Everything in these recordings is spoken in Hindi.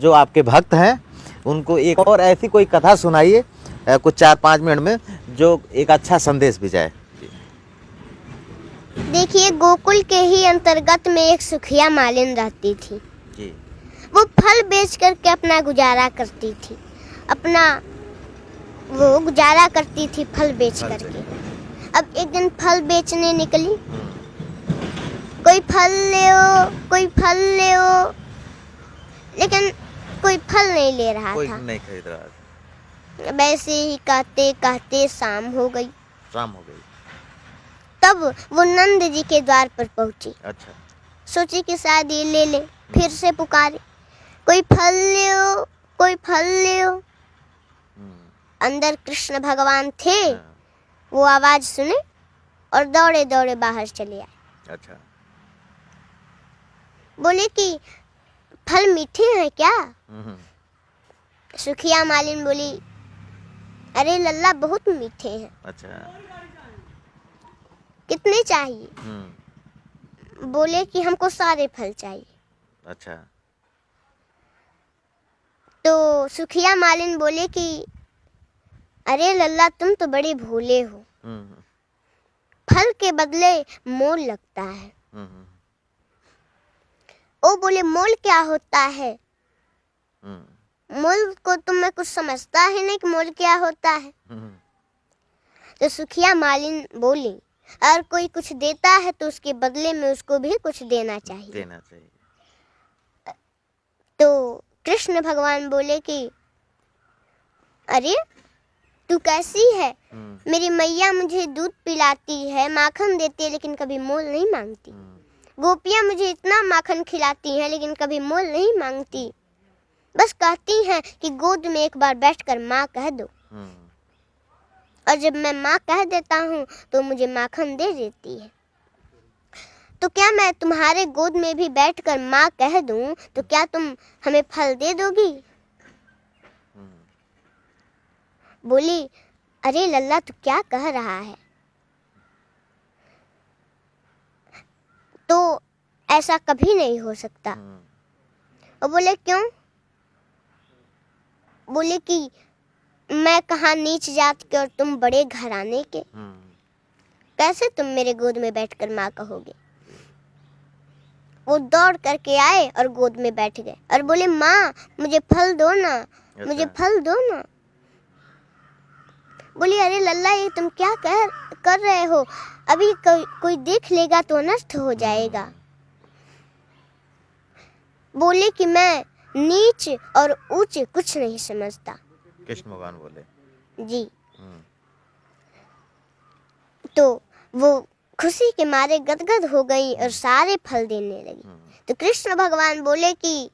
जो आपके भक्त हैं उनको एक और ऐसी कोई कथा सुनाइए कुछ 4-5 मिनट में, जो एक अच्छा संदेश भी जाए। देखिए, गोकुल के ही अंतर्गत में एक सुखिया मालिन रहती थी जी। वो फल बेच करके अपना गुजारा करती थी, वो गुजारा करती थी फल बेच करके। अब एक दिन फल बेचने निकली, कोई फल ले ओ, लेकिन कोई फल नहीं ले रहा कोई था, नहीं खरीद रहा था। वैसे ही कहते कहते शाम हो गई। तब वो नंद जी के द्वार पर पहुंची। अच्छा। सोची कि शायद ये ले ले, फिर से पुकारे, कोई फल ले ओ। अंदर कृष्ण भगवान थे, वो आवाज सुने और दौड़े दौड़े बाहर चले आए। अच्छा। बोले कि फल मीठे हैं क्या? सुखिया मालिन बोली, अरे लल्ला बहुत मीठे हैं। अच्छा। कितने चाहिए? बोले कि हमको सारे फल चाहिए। अच्छा। तो सुखिया मालिन बोले कि अरे लल्ला तुम तो बड़े भोले हो, फल के बदले मोल लगता है। वो बोले मोल क्या होता है? मोल को तुम्हें कुछ समझता है नहीं कि मोल क्या होता है? तो सुखिया मालिन बोली, अगर कोई कुछ देता है तो उसके बदले में उसको भी कुछ देना चाहिए। तो कृष्ण भगवान बोले कि अरे तू कैसी है? मेरी मैया मुझे दूध पिलाती है, माखन देती है, लेकिन कभी मोल नहीं मांगती। गोपियां मुझे इतना माखन खिलाती हैं, लेकिन कभी मोल नहीं मांगती। बस कहती हैं कि गोद में एक बार बैठकर माँ कह दो, और जब मैं माँ कह देता हूँ तो मुझे माखन दे देती है। तो क्या मैं तुम्हारे गोद में भी बैठकर माँ कह दूं तो क्या तुम हमें फल दे दोगी? बोली, अरे लल्ला तू क्या कह रहा है? तो ऐसा कभी नहीं हो सकता। और बोले क्यों? बोले कि मैं कहाँ नीच जात के और तुम बड़े घराने के, कैसे तुम मेरे गोद में बैठकर माँ कहोगे? वो दौड़ करके आए और गोद में बैठ गए और बोले, माँ मुझे फल दो ना, मुझे फल दो ना। बोली, अरे लल्ला ये तुम क्या कर रहे हो? अभी कोई देख लेगा तो नष्ट हो जाएगा। बोले कि मैं नीच और ऊंच कुछ नहीं समझता। कृष्ण भगवान बोले जी। तो वो खुशी के मारे गदगद हो गई और सारे फल देने लगी। तो कृष्ण भगवान बोले कि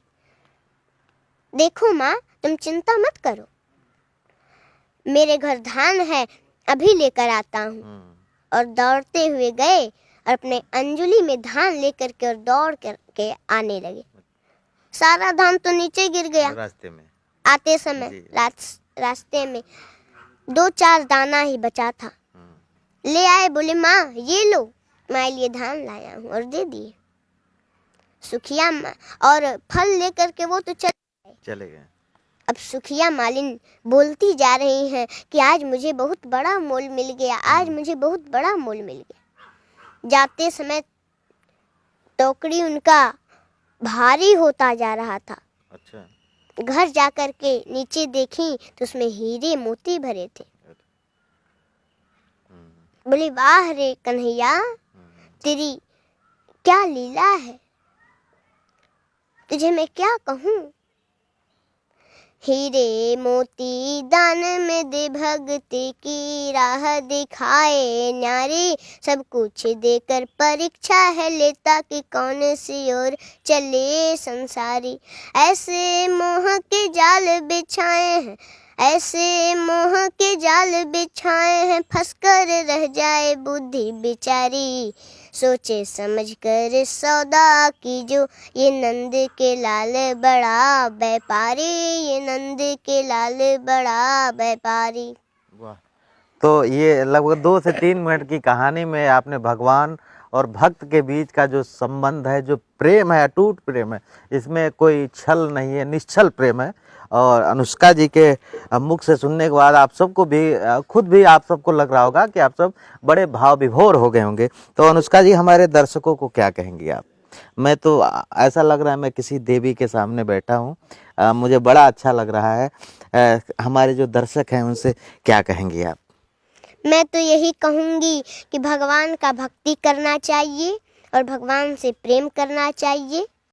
देखो माँ, तुम चिंता मत करो, मेरे घर धान है, अभी लेकर आता हूँ। और दौड़ते हुए गए और अपने अंजुली में धान लेकर के और दौड़ करके आने लगे। सारा धान तो नीचे गिर गया रास्ते में आते समय। रास्ते में 2-4 दाना ही बचा था। ले आए, बोले माँ ये लो, मैं लिए धान लाया हूँ, और दे दिए। सुखिया और फल लेकर के वो तो चले गए। अब सुखिया मालिन बोलती जा रही हैं कि आज मुझे बहुत बड़ा मोल मिल गया, आज मुझे बहुत बड़ा मोल मिल गया। जाते समय टोकरी उनका भारी होता जा रहा था। अच्छा। घर जाकर के नीचे देखी तो उसमें हीरे मोती भरे थे। बोली, वाह रे कन्हैया, तेरी क्या लीला है, तुझे मैं क्या कहूँ। हीरे मोती दान में दे भक्ति की राह दिखाए न्यारे, सब कुछ देकर परीक्षा है लेता कि कौन सी ओर चले संसारी। ऐसे मोह के जाल बिछाए हैं, ऐसे मोह के जाल बिछाए हैं, फंसकर रह जाए बुद्धि बिचारी। सोचे समझ कर सौदा कीजो, ये नंद के लाल बड़ा व्यापारी, ये नंद के लाल बड़ा व्यापारी। वाह। तो ये लगभग 2 से 3 मिनट की कहानी में आपने भगवान और भक्त के बीच का जो संबंध है, जो प्रेम है, अटूट प्रेम है, इसमें कोई छल नहीं है, निश्चल प्रेम है। और अनुष्का जी के मुख से सुनने के बाद आप सबको भी खुद भी आप सबको लग रहा होगा कि आप सब बड़े भाव विभोर हो गए होंगे। तो अनुष्का जी, हमारे दर्शकों को क्या कहेंगी आप? मैं तो ऐसा लग रहा है मैं किसी देवी के सामने बैठा हूँ। मुझे बड़ा अच्छा लग रहा है। हमारे जो दर्शक हैं उनसे क्या कहेंगी आप? मैं तो यही कहूँगी कि भगवान का भक्ति करना चाहिए और भगवान से प्रेम करना चाहिए।